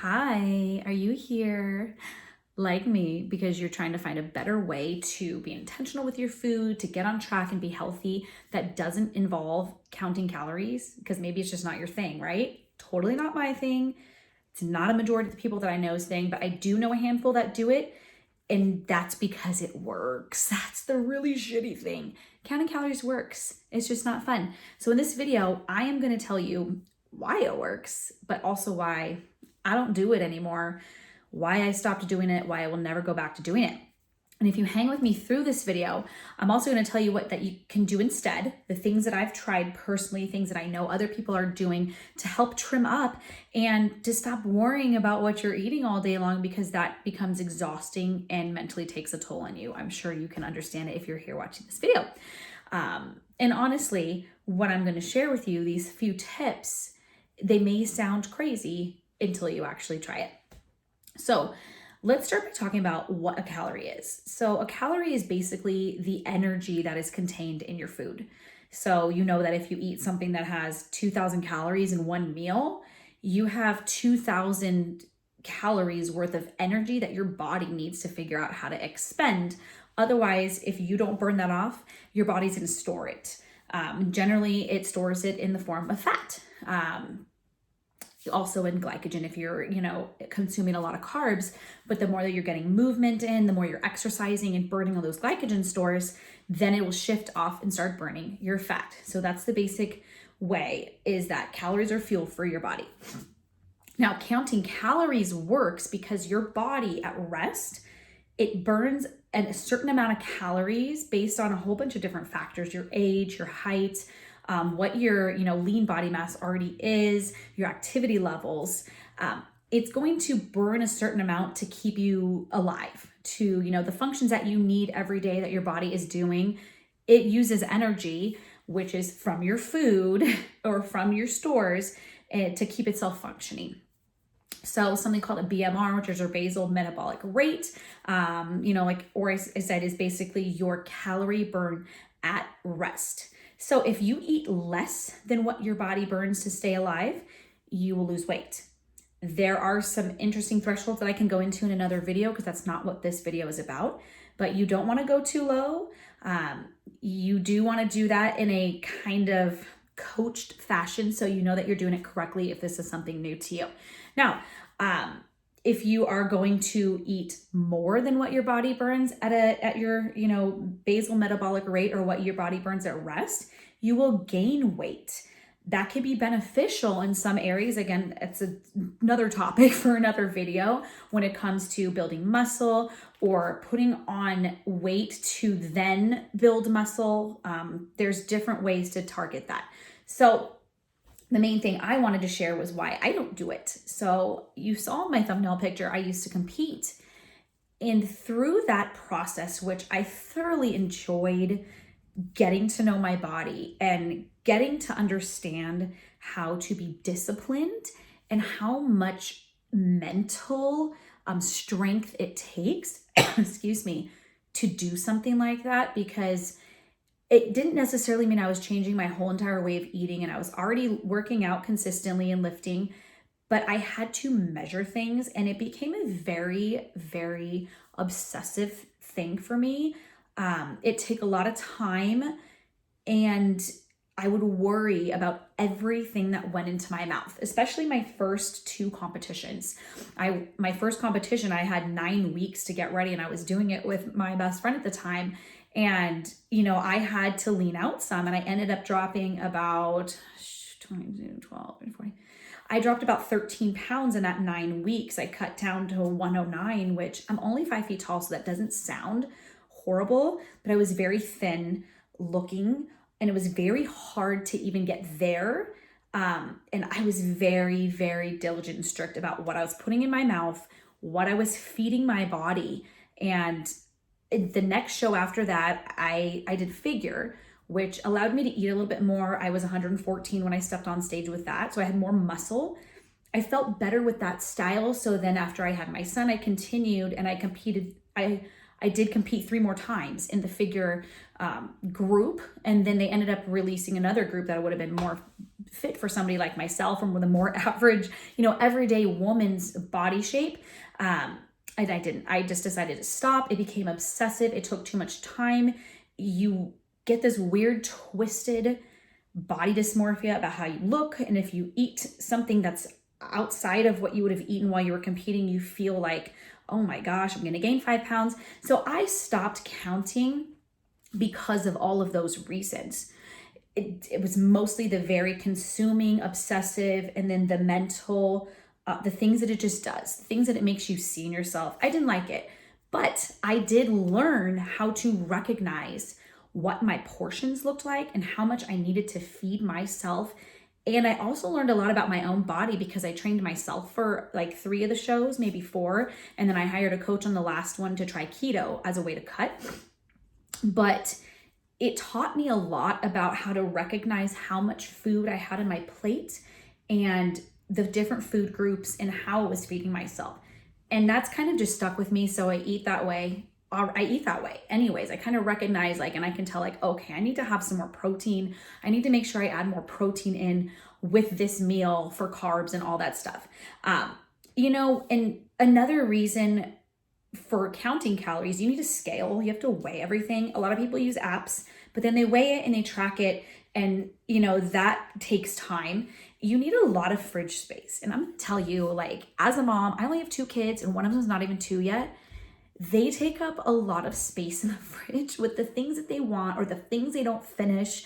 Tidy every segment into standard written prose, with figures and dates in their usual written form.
Hi, are you here like me because you're trying to find a better way to be intentional with your food, to get on track and be healthy that doesn't involve counting calories? Because maybe it's just not your thing, right? Totally not my thing. It's not a majority of the people that I know's thing, but I do know a handful that do it. And that's because it works. That's the really shitty thing. Counting calories works. It's just not fun. So in this video, I am going to tell you why it works, but also why I don't do it anymore, why I stopped doing it, why I will never go back to doing it. And if you hang with me through this video, I'm also going to tell you what that you can do instead, the things that I've tried personally, things that I know other people are doing to help trim up and to stop worrying about what you're eating all day long, because that becomes exhausting and mentally takes a toll on you. I'm sure you can understand it if you're here watching this video. And honestly, what I'm going to share with you, these few tips, they may sound crazy until you actually try it. So let's start by talking about what a calorie is. So a calorie is basically the energy that is contained in your food. So you know that if you eat something that has 2,000 calories in one meal, you have 2,000 calories worth of energy that your body needs to figure out how to expend. Otherwise, if you don't burn that off, your body's going to store it. Generally, it stores it in the form of fat. Also in glycogen if you're, consuming a lot of carbs, but the more that you're getting movement in, the more you're exercising and burning all those glycogen stores, then it will shift off and start burning your fat. So that's the basic way, is that calories are fuel for your body. Now, counting calories works because your body at rest, it burns a certain amount of calories based on a whole bunch of different factors, your age, your height, what your lean body mass already is, your activity levels. It's going to burn a certain amount to keep you alive, to the functions that you need every day that your body is doing. It uses energy, which is from your food or from your stores, to keep itself functioning. So something called a BMR, which is your basal metabolic rate, or I said, is basically your calorie burn at rest. So if you eat less than what your body burns to stay alive, you will lose weight. There are some interesting thresholds that I can go into in another video, because that's not what this video is about, but you don't want to go too low. You do want to do that in a kind of coached fashion, so you know that you're doing it correctly if this is something new to you. Now, if you are going to eat more than what your body burns at your basal metabolic rate, or what your body burns at rest, you will gain weight. That can be beneficial in some areas. Again, it's another topic for another video when it comes to building muscle or putting on weight to then build muscle. There's different ways to target that. So the main thing I wanted to share was why I don't do it. So you saw my thumbnail picture, I used to compete. And through that process, which I thoroughly enjoyed, getting to know my body and getting to understand how to be disciplined and how much mental strength it takes, to do something like that, because it didn't necessarily mean I was changing my whole entire way of eating, and I was already working out consistently and lifting, but I had to measure things, and it became a very, very obsessive thing for me. It took a lot of time, and I would worry about everything that went into my mouth, especially my first two competitions. My first competition, I had 9 weeks to get ready, and I was doing it with my best friend at the time. And, I had to lean out some, and I ended up dropping about 12, 40. I dropped about 13 pounds in that 9 weeks. I cut down to 109, which I'm only 5 feet tall, so that doesn't sound horrible, but I was very thin looking, and it was very hard to even get there. And I was very, very diligent and strict about what I was putting in my mouth, what I was feeding my body. And the next show after that, I did figure, which allowed me to eat a little bit more. I was 114 when I stepped on stage with that. So I had more muscle. I felt better with that style. So then after I had my son, I continued and I competed. I I did compete 3 more times in the figure group. And then they ended up releasing another group that would have been more fit for somebody like myself and with a more average, everyday woman's body shape. And I didn't. I just decided to stop. It became obsessive. It took too much time. You get this weird, twisted body dysmorphia about how you look. And if you eat something that's outside of what you would have eaten while you were competing, you feel like, oh my gosh, I'm going to gain 5 pounds. So I stopped counting because of all of those reasons. It was mostly the very consuming, obsessive, and then the mental, the things that it just does, the things that it makes you see in yourself. I didn't like it, but I did learn how to recognize what my portions looked like and how much I needed to feed myself. And I also learned a lot about my own body because I trained myself for like 3 of the shows, maybe 4. And then I hired a coach on the last one to try keto as a way to cut. But it taught me a lot about how to recognize how much food I had on my plate and the different food groups and how I was feeding myself. And that's kind of just stuck with me. So I eat that way. Anyways, I kind of recognize and I can tell okay, I need to have some more protein. I need to make sure I add more protein in with this meal for carbs and all that stuff. And another reason for counting calories, you need to scale. You have to weigh everything. A lot of people use apps, but then they weigh it and they track it. And, that takes time. You need a lot of fridge space. And I'm going to tell you, as a mom, I only have 2 kids and one of them is not even 2 yet. They take up a lot of space in the fridge with the things that they want or the things they don't finish,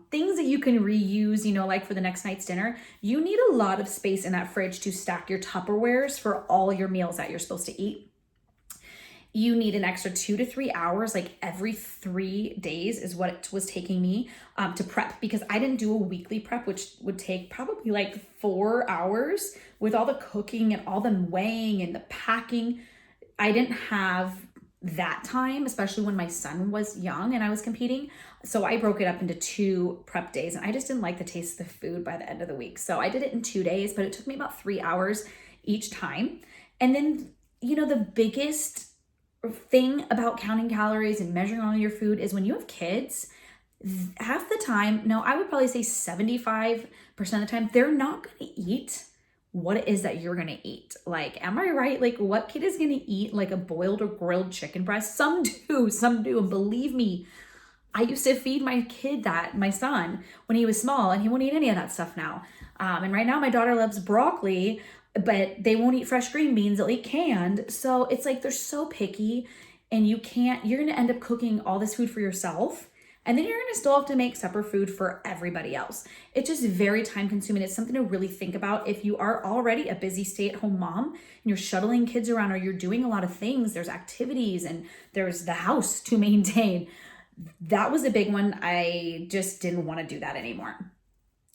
things that you can reuse, for the next night's dinner. You need a lot of space in that fridge to stack your Tupperwares for all your meals that you're supposed to eat. You need an extra 2 to 3 hours, every 3 days is what it was taking me to prep, because I didn't do a weekly prep, which would take probably 4 hours with all the cooking and all the weighing and the packing. I didn't have that time, especially when my son was young and I was competing. So I broke it up into 2 prep days, and I just didn't like the taste of the food by the end of the week. So I did it in 2 days, but it took me about 3 hours each time. And then, the biggest thing about counting calories and measuring all your food is when you have kids, half the time, no, I would probably say 75% of the time, they're not going to eat what it is that you're going to eat. Am I right? What kid is going to eat a boiled or grilled chicken breast? Some do. And believe me, I used to feed my son, when he was small, and he won't eat any of that stuff now. And right now my daughter loves broccoli, but they won't eat fresh green beans. They'll eat canned. So it's they're so picky, and you're going to end up cooking all this food for yourself. And then you're going to still have to make separate food for everybody else. It's just very time consuming. It's something to really think about. If you are already a busy stay-at-home mom and you're shuttling kids around or you're doing a lot of things, there's activities and there's the house to maintain. That was a big one. I just didn't want to do that anymore.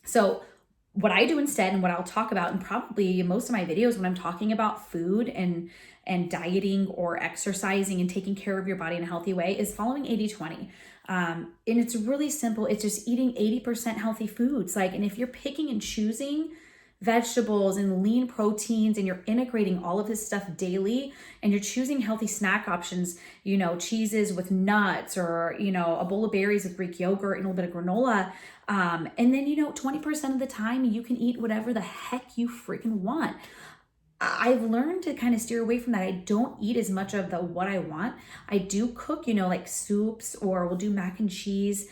So what I do instead, and what I'll talk about in probably most of my videos when I'm talking about food and dieting or exercising and taking care of your body in a healthy way, is following 80-20. And it's really simple. It's just eating 80% healthy foods. And if you're picking and choosing vegetables and lean proteins and you're integrating all of this stuff daily and you're choosing healthy snack options, cheeses with nuts or, a bowl of berries with Greek yogurt and a little bit of granola. And then, 20% of the time you can eat whatever the heck you freaking want. I've learned to kind of steer away from that. I don't eat as much of the what I want. I do cook, soups, or we'll do mac and cheese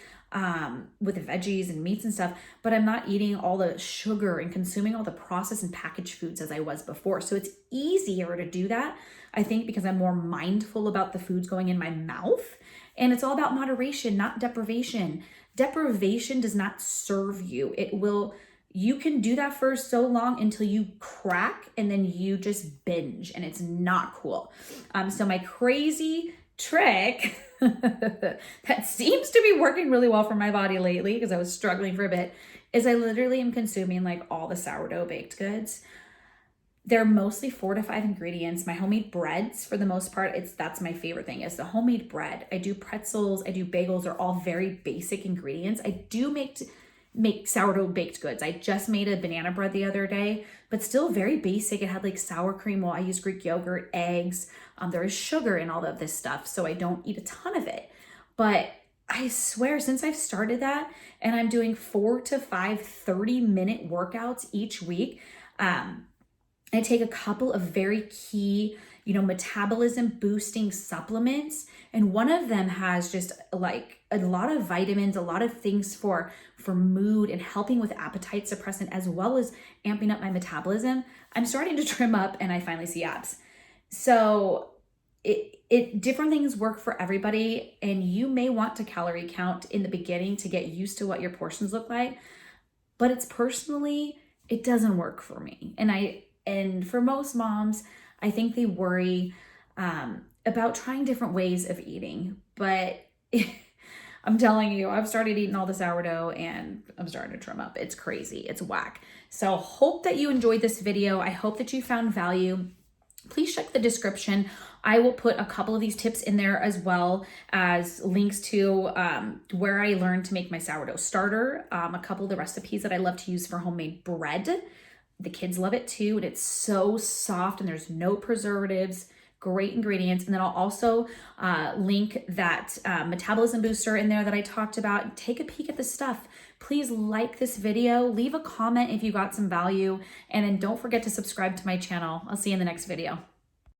with the veggies and meats and stuff, but I'm not eating all the sugar and consuming all the processed and packaged foods as I was before. So it's easier to do that, I think, because I'm more mindful about the foods going in my mouth. And it's all about moderation, not deprivation. Deprivation does not serve you. You can do that for so long until you crack and then you just binge, and it's not cool. So my crazy trick that seems to be working really well for my body lately, because I was struggling for a bit, is I literally am consuming all the sourdough baked goods. They're mostly 4 to 5 ingredients. My homemade breads, for the most part, that's my favorite thing, is the homemade bread. I do pretzels, I do bagels, are all very basic ingredients. I do make make sourdough baked goods. I just made a banana bread the other day, but still very basic. It had like sour cream. Well, I use Greek yogurt, eggs. There is sugar in all of this stuff, so I don't eat a ton of it. But I swear, since I've started that and I'm doing 4 to 5 30-minute workouts each week, I take a couple of very key, metabolism boosting supplements. And one of them has just like a lot of vitamins, a lot of things for mood and helping with appetite suppressant, as well as amping up my metabolism. I'm starting to trim up and I finally see abs. So different things work for everybody. And you may want to calorie count in the beginning to get used to what your portions look like, but it doesn't work for me. And for most moms, I think they worry about trying different ways of eating. But I'm telling you, I've started eating all the sourdough and I'm starting to trim up. It's crazy. It's whack. So hope that you enjoyed this video. I hope that you found value. Please check the description. I will put a couple of these tips in there, as well as links to where I learned to make my sourdough starter, a couple of the recipes that I love to use for homemade bread. The kids love it too, and it's so soft and there's no preservatives, great ingredients. And then I'll also link that metabolism booster in there that I talked about. Take a peek at the stuff. Please like this video, leave a comment if you got some value, and then don't forget to subscribe to my channel. I'll see you in the next video.